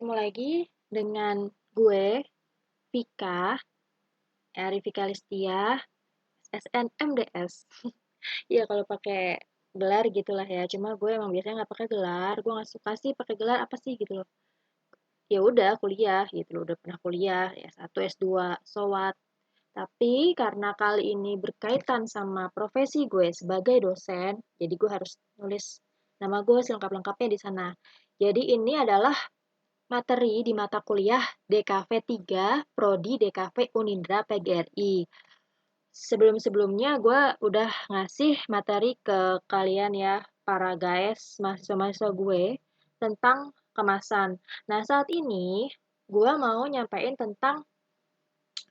Ketemu lagi dengan gue, Vika, Vika Listia, SNMDS. Iya kalau pakai gelar gitulah ya. Cuma gue emang biasanya nggak pakai gelar. Gue nggak suka sih pakai gelar apa sih gitu loh. Ya udah kuliah gitu loh. Udah pernah kuliah ya S1, S2, so what. Tapi karena kali ini berkaitan sama profesi gue sebagai dosen, jadi gue harus nulis nama gue selengkap-lengkapnya di sana. Jadi ini adalah materi di mata kuliah DKV 3, Prodi DKV Unindra PGRI. Sebelum-sebelumnya gue udah ngasih materi ke kalian ya, para guys, mahasiswa-mahasiswa gue, tentang kemasan. Nah, saat ini gue mau nyampein tentang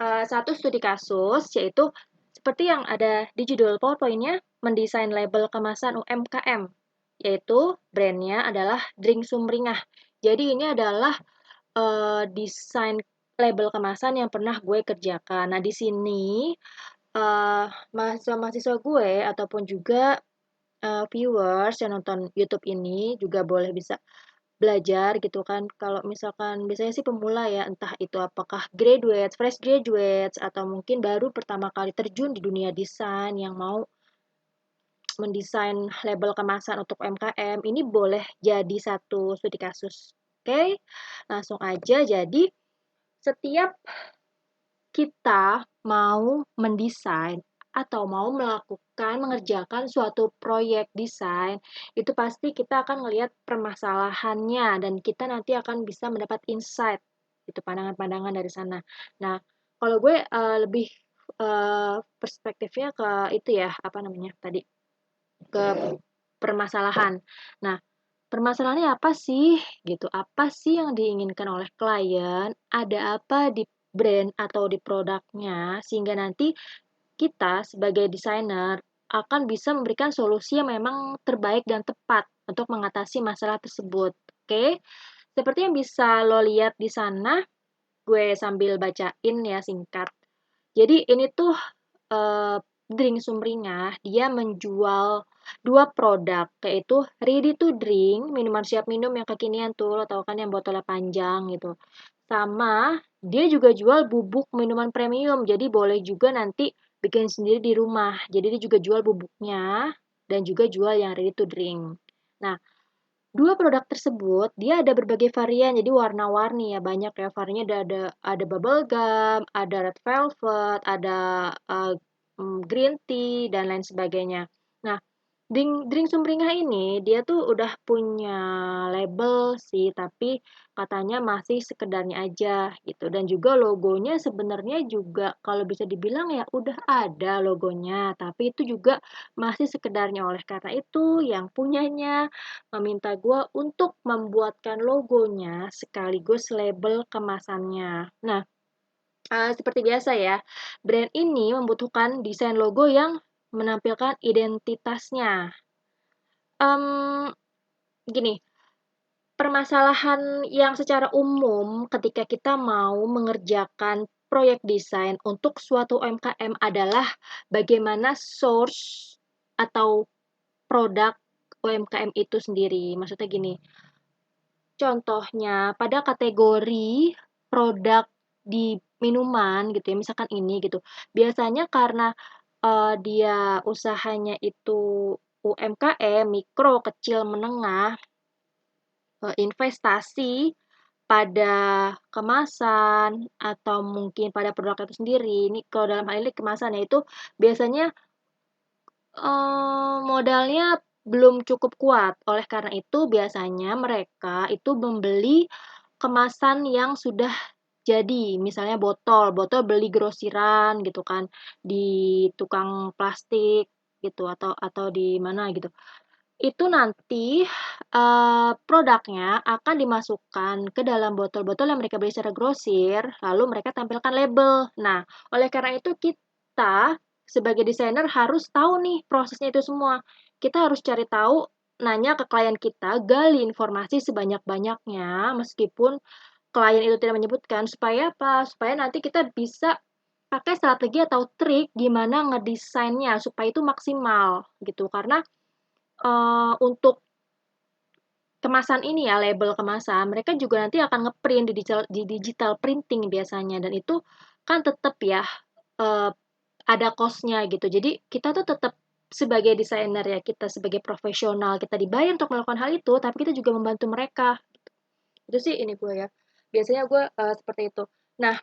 satu studi kasus, yaitu seperti yang ada di judul PowerPoint-nya, mendesain label kemasan UMKM, yaitu brandnya adalah Drink Sumringah. Jadi ini adalah desain label kemasan yang pernah gue kerjakan. Nah, di sini mahasiswa-mahasiswa gue ataupun juga viewers yang nonton YouTube ini juga boleh bisa belajar gitu kan. Kalau misalkan biasanya sih pemula ya, entah itu apakah graduate, fresh graduates, atau mungkin baru pertama kali terjun di dunia desain yang mau mendesain label kemasan untuk UMKM, ini boleh jadi satu studi kasus. Oke, langsung aja. Jadi, setiap kita mau mendesain atau mau mengerjakan suatu proyek desain, itu pasti kita akan melihat permasalahannya dan kita nanti akan bisa mendapat insight, itu pandangan-pandangan dari sana. Nah, kalau gue lebih perspektifnya ke itu ya, apa namanya tadi, ke permasalahan. Nah, permasalahannya apa sih? Gitu. Apa sih yang diinginkan oleh klien? Ada apa di brand atau di produknya sehingga nanti kita sebagai desainer akan bisa memberikan solusi yang memang terbaik dan tepat untuk mengatasi masalah tersebut. Oke? Seperti yang bisa lo lihat di sana, gue sambil bacain ya singkat. Jadi ini tuh drink Sumringah, dia menjual dua produk, yaitu ready to drink, minuman siap minum yang kekinian tuh, lo tau kan yang botolnya panjang gitu. Sama, dia juga jual bubuk minuman premium, jadi boleh juga nanti bikin sendiri di rumah. Jadi dia juga jual bubuknya, dan juga jual yang ready to drink. Nah, dua produk tersebut, dia ada berbagai varian, jadi warna-warni ya, banyak ya variannya, ada bubble gum, ada red velvet, ada green tea, dan lain sebagainya. Nah, drink Sumringah ini, dia tuh udah punya label sih, tapi katanya masih sekedarnya aja gitu. Dan juga logonya sebenarnya juga kalau bisa dibilang ya udah ada logonya, tapi itu juga masih sekedarnya. Oleh karena itu, yang punyanya meminta gue untuk membuatkan logonya sekaligus label kemasannya. Nah, seperti biasa ya, brand ini membutuhkan desain logo yang menampilkan identitasnya. Gini, permasalahan yang secara umum ketika kita mau mengerjakan proyek desain untuk suatu UMKM adalah bagaimana source atau produk UMKM itu sendiri. Maksudnya gini, contohnya pada kategori produk di minuman gitu ya, misalkan ini gitu. Biasanya karena dia usahanya itu UMKM, mikro, kecil, menengah, investasi pada kemasan atau mungkin pada produk itu sendiri. Ini kalau dalam hal ini kemasan ya, itu biasanya modalnya belum cukup kuat. Oleh karena itu biasanya mereka itu membeli kemasan yang sudah jadi. Misalnya botol beli grosiran gitu kan, di tukang plastik gitu atau di mana gitu. Itu nanti produknya akan dimasukkan ke dalam botol-botol yang mereka beli secara grosir, lalu mereka tampilkan label. Nah, oleh karena itu kita sebagai desainer harus tahu nih prosesnya itu semua. Kita harus cari tahu, nanya ke klien kita, gali informasi sebanyak-banyaknya meskipun klien itu tidak menyebutkan, supaya apa? Supaya nanti kita bisa pakai strategi atau trik gimana ngedesainnya supaya itu maksimal gitu. Karena untuk kemasan ini ya, label kemasan, mereka juga nanti akan ngeprint di digital printing biasanya, dan itu kan tetap ya, eee, ada cost-nya gitu. Jadi kita tuh tetap sebagai desainer ya, kita sebagai profesional, kita dibayar untuk melakukan hal itu, tapi kita juga membantu mereka. Itu sih ini gue ya. Biasanya gue seperti itu. Nah,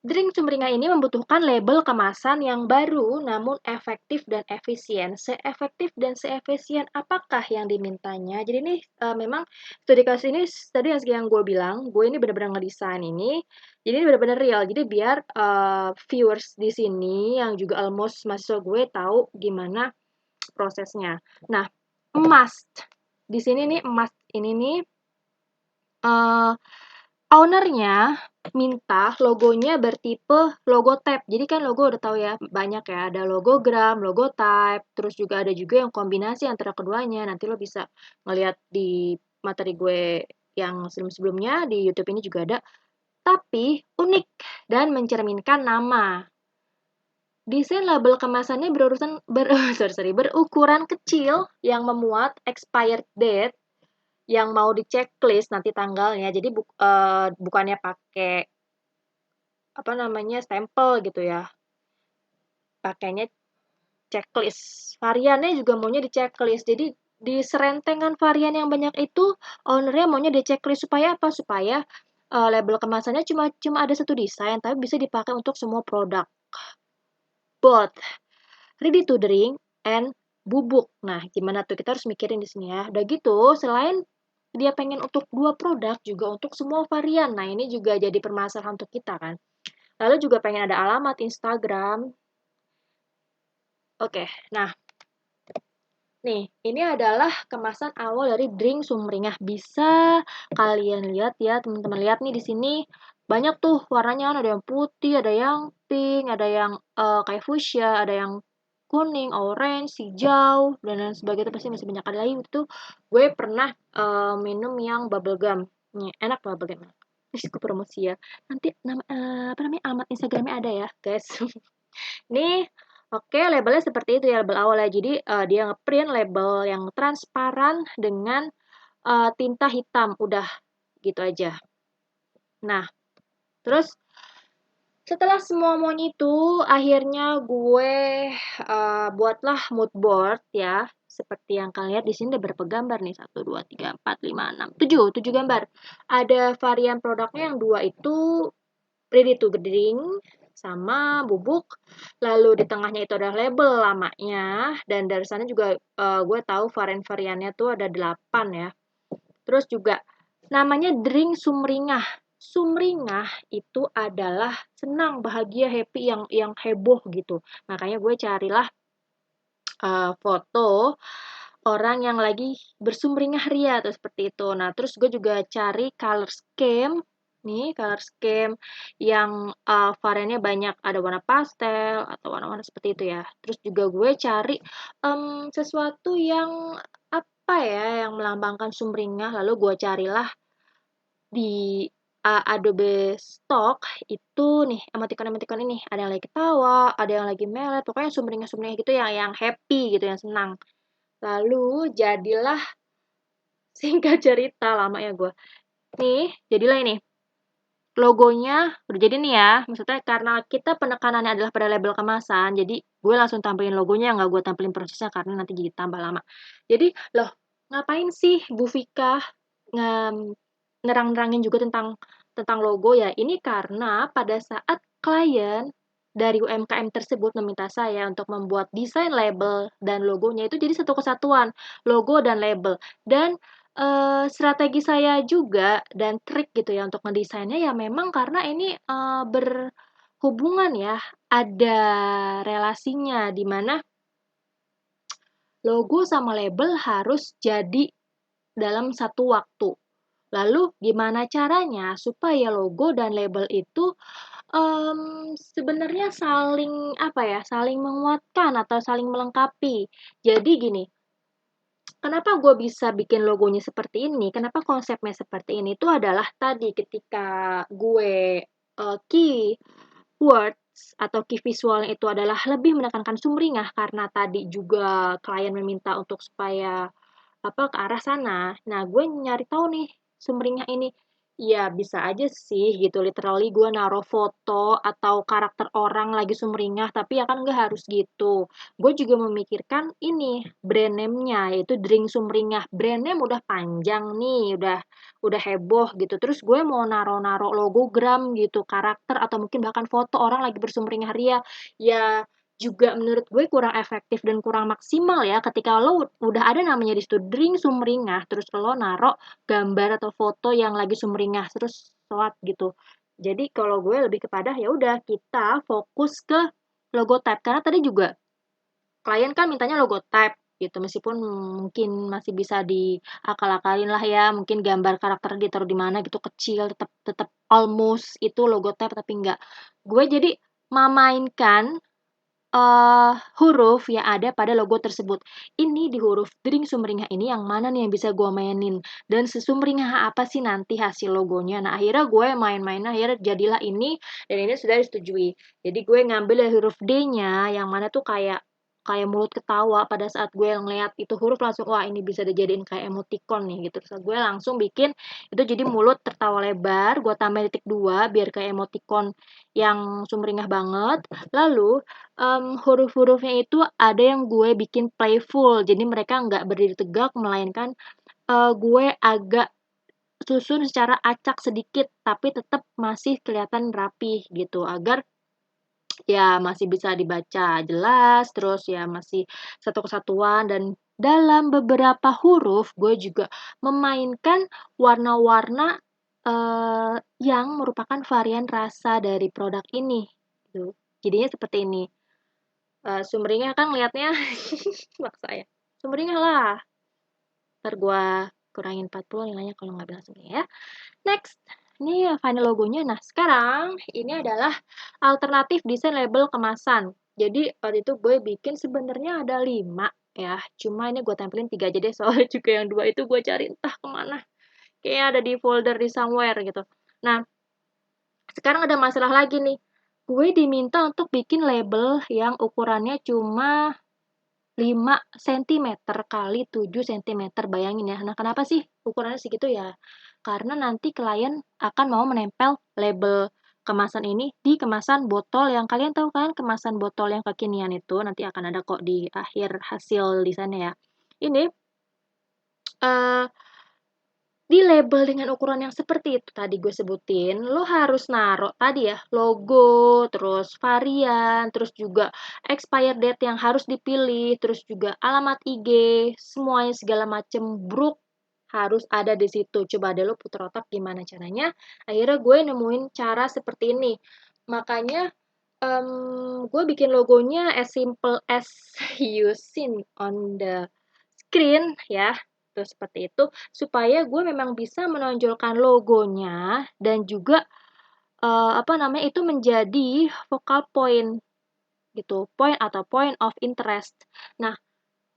drink sumringah ini membutuhkan label kemasan yang baru namun efektif dan efisien. Seefektif dan seefisien apakah yang dimintanya? Jadi ini memang studi kasus ini tadi yang gue bilang, gue ini benar-benar ngedesain ini. Jadi ini benar-benar real. Jadi biar viewers di sini yang juga almost mahasiswa gue tahu gimana prosesnya. Nah, emas. Di sini nih emas ini nih uh, ownernya minta logonya bertipe logo type. Jadi kan logo udah tahu ya, banyak ya, ada logogram, logo type, terus juga ada juga yang kombinasi antara keduanya. Nanti lo bisa ngeliat di materi gue yang sebelum-sebelumnya, di YouTube ini juga ada. Tapi unik dan mencerminkan nama. Desain label kemasannya berukuran kecil yang memuat expired date yang mau di-checklist nanti tanggalnya. Jadi bukannya pakai apa namanya stempel gitu ya. Pakainya checklist. Variannya juga maunya di-checklist. Jadi di serentengan varian yang banyak itu ownernya maunya di-checklist supaya apa? Supaya label kemasannya cuma ada satu desain tapi bisa dipakai untuk semua produk. Both ready to drink and bubuk. Nah, gimana tuh? Kita harus mikirin di sini ya. Udah gitu, selain dia pengen untuk dua produk, juga untuk semua varian. Nah, ini juga jadi permasalahan untuk kita kan. Lalu juga pengen ada alamat Instagram. Oke, nah, nih, ini adalah kemasan awal dari drink sumringah. Bisa kalian lihat ya, teman-teman lihat nih di sini banyak tuh warnanya, ada yang putih, ada yang pink, ada yang kayak fuchsia, ada yang kuning, orange, hijau, dan lain sebagainya. Pasti masih banyak ada lagi. Itu gue pernah minum yang bubble gum. Nih, enak bubble gum. Terus gue promosi ya. Nanti apa namanya alamat Instagramnya ada ya, guys. Nih, oke, labelnya seperti itu ya, label awal ya. Jadi dia ngeprint label yang transparan dengan tinta hitam. Udah gitu aja. Nah, terus setelah semua maunya itu, akhirnya gue buatlah mood board ya. Seperti yang kalian lihat di sini ada berapa gambar nih? 1, 2, 3, 4, 5, 6, 7. 7 gambar. Ada varian produknya yang dua itu ready to drink sama bubuk. Lalu di tengahnya itu ada label lamanya. Dan dari sana juga gue tahu varian-variannya tuh ada 8 ya. Terus juga namanya drink sumringah. Sumringah itu adalah senang, bahagia, happy, yang heboh gitu. Makanya gue carilah foto orang yang lagi bersumringah ria atau seperti itu. Nah, terus gue juga cari color scheme. Nih, color scheme yang variannya banyak, ada warna pastel atau warna-warna seperti itu ya. Terus juga gue cari sesuatu yang apa ya, yang melambangkan sumringah. Lalu gue carilah di Adobe Stock itu nih emoticon-emoticon ini. Ada yang lagi ketawa, ada yang lagi melet, pokoknya sumringah-sumringah gitu yang happy gitu, yang senang. Lalu jadilah singkat cerita lama ya gue. Nih, jadilah ini. Logonya udah jadi nih ya. Maksudnya karena kita penekanannya adalah pada label kemasan, jadi gue langsung tampilin logonya, nggak gue tampilin prosesnya karena nanti jadi tambah lama. Jadi, loh, ngapain sih Bu Vika nerang-nerangin juga tentang logo ya? Ini karena pada saat klien dari UMKM tersebut meminta saya untuk membuat desain label dan logonya itu jadi satu kesatuan, logo dan label. Dan strategi saya juga dan trik gitu ya untuk ngedesainnya ya memang karena ini berhubungan ya, ada relasinya di mana logo sama label harus jadi dalam satu waktu. Lalu gimana caranya supaya logo dan label itu sebenarnya saling apa ya, saling menguatkan atau saling melengkapi. Jadi gini, kenapa gue bisa bikin logonya seperti ini? Kenapa konsepnya seperti ini? Itu adalah tadi ketika gue keywords atau key visualnya itu adalah lebih menekankan sumringah karena tadi juga klien meminta untuk supaya ke arah sana. Nah, gue nyari tahu nih sumringah ini. Ya, bisa aja sih gitu, literally gue naruh foto atau karakter orang lagi sumringah, tapi ya kan nggak harus gitu. Gue juga memikirkan ini, brand name-nya, yaitu Drink Sumringah. Brand name udah panjang nih, udah heboh gitu. Terus gue mau naruh-naruh logogram gitu, karakter atau mungkin bahkan foto orang lagi bersumringah ria. Ya, juga menurut gue kurang efektif dan kurang maksimal ya ketika lo udah ada namanya di situ Drink Sumringah, terus lo naruh gambar atau foto yang lagi sumringah terus soat gitu. Jadi kalau gue lebih kepada ya udah kita fokus ke logo type karena tadi juga klien kan mintanya logo type gitu meskipun mungkin masih bisa diakal-akalin lah ya mungkin gambar karakter ditaruh di mana gitu kecil tetap tetap almost itu logo type tapi enggak gue jadi memainkan huruf yang ada pada logo tersebut. Ini di huruf Drink Sumringah ini yang mana nih yang bisa gue mainin? Dan sesumringah apa sih nanti hasil logonya? Nah, akhirnya gue main-main, akhirnya jadilah ini, dan ini sudah disetujui. Jadi gue ngambil dari huruf D-nya, yang mana tuh kayak kayak mulut ketawa pada saat gue ngeliat itu huruf langsung wah ini bisa dijadiin kayak emoticon nih gitu terus gue langsung bikin itu jadi mulut tertawa lebar gue tambah titik dua biar kayak emoticon yang sumringah banget lalu huruf-hurufnya itu ada yang gue bikin playful, jadi mereka nggak berdiri tegak, melainkan gue agak susun secara acak sedikit, tapi tetap masih kelihatan rapih gitu, agar ya masih bisa dibaca jelas, terus ya masih satu kesatuan dan dalam beberapa huruf gue juga memainkan warna-warna yang merupakan varian rasa dari produk ini. Gitu. Jadinya seperti ini. Sumringah kan ngeliatnya maksa ya. Sumringah lah. Ntar gue kurangin 40 nilainya kalau nggak bilang sumringah ya. Next. Ini final logonya. Nah, sekarang ini adalah alternatif desain label kemasan. Jadi, waktu itu gue bikin sebenarnya ada 5 ya. Cuma ini gue tempelin 3 aja deh. Soalnya juga yang 2 itu gue cari entah kemana. Kayaknya ada di folder di somewhere gitu. Nah, sekarang ada masalah lagi nih. Gue diminta untuk bikin label yang ukurannya cuma 5 cm kali 7 cm, bayangin ya. Nah, kenapa sih ukurannya segitu ya? Karena nanti klien akan mau menempel label kemasan ini di kemasan botol yang kalian tahu kan, kemasan botol yang kekinian itu nanti akan ada kok di akhir hasil desainnya ya. Ini uh, di label dengan ukuran yang seperti itu tadi gue sebutin, lo harus naruh tadi ya, logo, terus varian, terus juga expired date yang harus dipilih, terus juga alamat IG, semuanya segala macem bruk harus ada di situ. Coba deh lo putar otak gimana caranya. Akhirnya gue nemuin cara seperti ini. Makanya gue bikin logonya as simple as you seen on the screen ya. Terus seperti itu supaya gue memang bisa menonjolkan logonya dan juga apa namanya itu menjadi focal point gitu, point atau point of interest. Nah,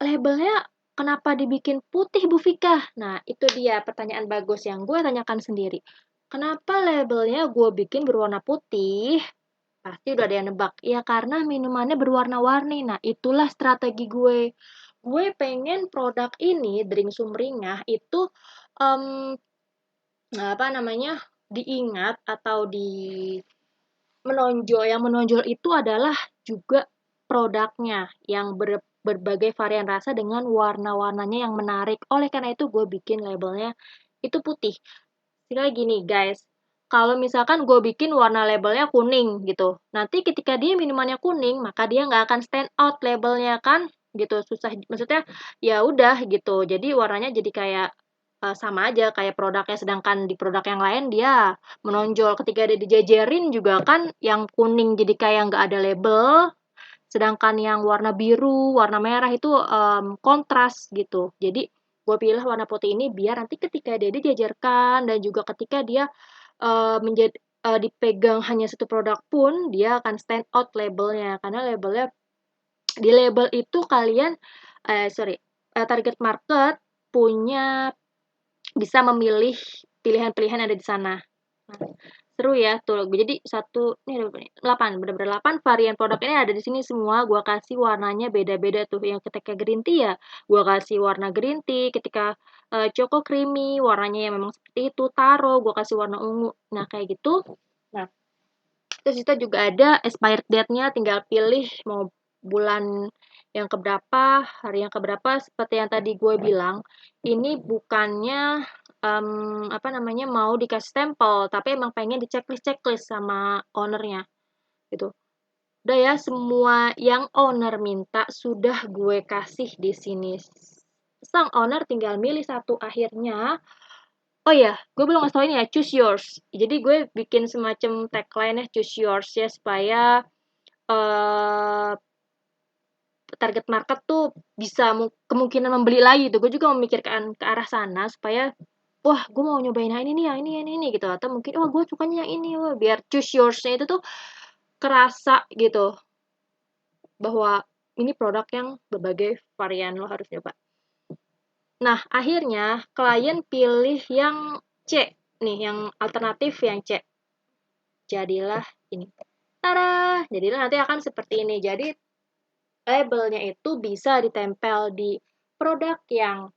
labelnya kenapa dibikin putih Bu Vika? Nah, itu dia pertanyaan bagus yang gue tanyakan sendiri. Kenapa labelnya gue bikin berwarna putih? Pasti udah ada yang nebak. Ya karena minumannya berwarna-warni. Nah, itulah strategi gue. Gue pengen produk ini, drink sumringah, itu um, apa namanya diingat atau yang menonjol itu adalah juga produknya yang berbagai varian rasa dengan warna-warnanya yang menarik. Oleh karena itu gue bikin labelnya itu putih. Misalnya gini guys, kalau misalkan gue bikin warna labelnya kuning gitu, nanti ketika dia minumannya kuning, maka dia nggak akan stand out labelnya kan, gitu susah. Maksudnya ya udah gitu, jadi warnanya jadi kayak sama aja kayak produknya, sedangkan di produk yang lain dia menonjol. Ketika dia dijajarin juga kan yang kuning jadi kayak nggak ada label, sedangkan yang warna biru, warna merah itu kontras gitu. Jadi gue pilih warna putih ini biar nanti ketika dia dijajarkan dan juga ketika dia menjadi dipegang hanya satu produk pun dia akan stand out labelnya karena labelnya di label itu kalian target market punya bisa memilih pilihan-pilihan ada di sana. Nah, Seru ya tuh. Jadi ini ada berapa nih? 8, bener-bener 8 varian produk ini ada di sini semua. Gua kasih warnanya beda-beda tuh. Yang ketika green tea ya, gua kasih warna green tea. Ketika choco creamy, warnanya yang memang seperti itu. Taro, gua kasih warna ungu. Nah, kayak gitu. Nah, terus kita juga ada expired date-nya, tinggal pilih mau bulan yang keberapa, hari yang keberapa, seperti yang tadi gue bilang, ini bukannya mau dikasih stempel, tapi emang pengen di checklist sama ownernya gitu. Udah ya, semua yang owner minta sudah gue kasih di sini. Sang owner tinggal milih satu akhirnya. Oh ya, gue belum ngasih tau ini ya, choose yours. Jadi gue bikin semacam tagline ya, choose yours ya, supaya uh, target market tuh bisa kemungkinan membeli lagi tuh. Gue juga memikirkan ke arah sana supaya wah gue mau nyobain yang ini gitu, atau mungkin wah gue sukanya yang ini, wah biar choose yours-nya itu tuh kerasa gitu bahwa ini produk yang berbagai varian lo harus nyoba. Nah, akhirnya klien pilih yang C nih, yang alternatif yang C. Jadilah ini. Tada! Jadilah nanti akan seperti ini. Jadi labelnya itu bisa ditempel di produk yang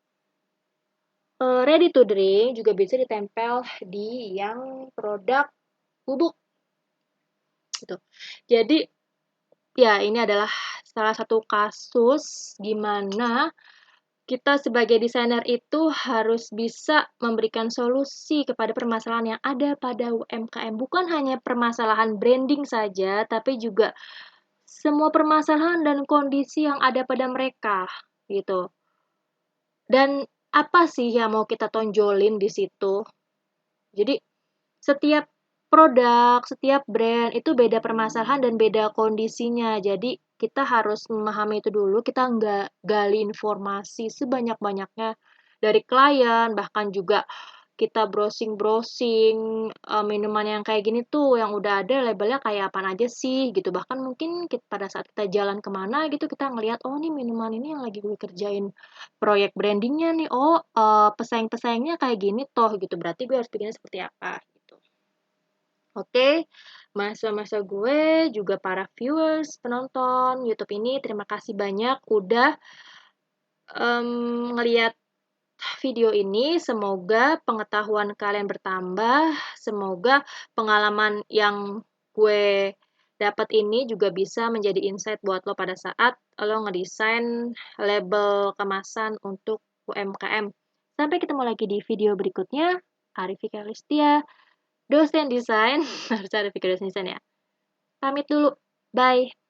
ready to drink, juga bisa ditempel di yang produk bubuk gitu. Jadi ya ini adalah salah satu kasus gimana kita sebagai desainer itu harus bisa memberikan solusi kepada permasalahan yang ada pada UMKM. Bukan hanya permasalahan branding saja, tapi juga semua permasalahan dan kondisi yang ada pada mereka gitu. Dan apa sih yang mau kita tonjolin di situ? Jadi setiap produk, setiap brand itu beda permasalahan dan beda kondisinya. Jadi kita harus memahami itu dulu, kita nggak gali informasi sebanyak-banyaknya dari klien, bahkan juga kita browsing-browsing minuman yang kayak gini tuh, yang udah ada labelnya kayak apa aja sih gitu. Bahkan mungkin pada saat kita jalan kemana gitu, kita ngelihat, oh nih minuman ini yang lagi gue kerjain proyek brandingnya nih, oh pesaing-pesaingnya kayak gini toh gitu, berarti gue harus bikinnya seperti apa gitu. Oke, masa-masa gue juga para viewers, penonton YouTube ini, terima kasih banyak udah ngeliat video ini. Semoga pengetahuan kalian bertambah, semoga pengalaman yang gue dapat ini juga bisa menjadi insight buat lo pada saat lo ngedesain label kemasan untuk UMKM. Sampai ketemu lagi di video berikutnya. Arifika Listia, dosen desain, harus ada dosen desain ya. Pamit dulu, bye.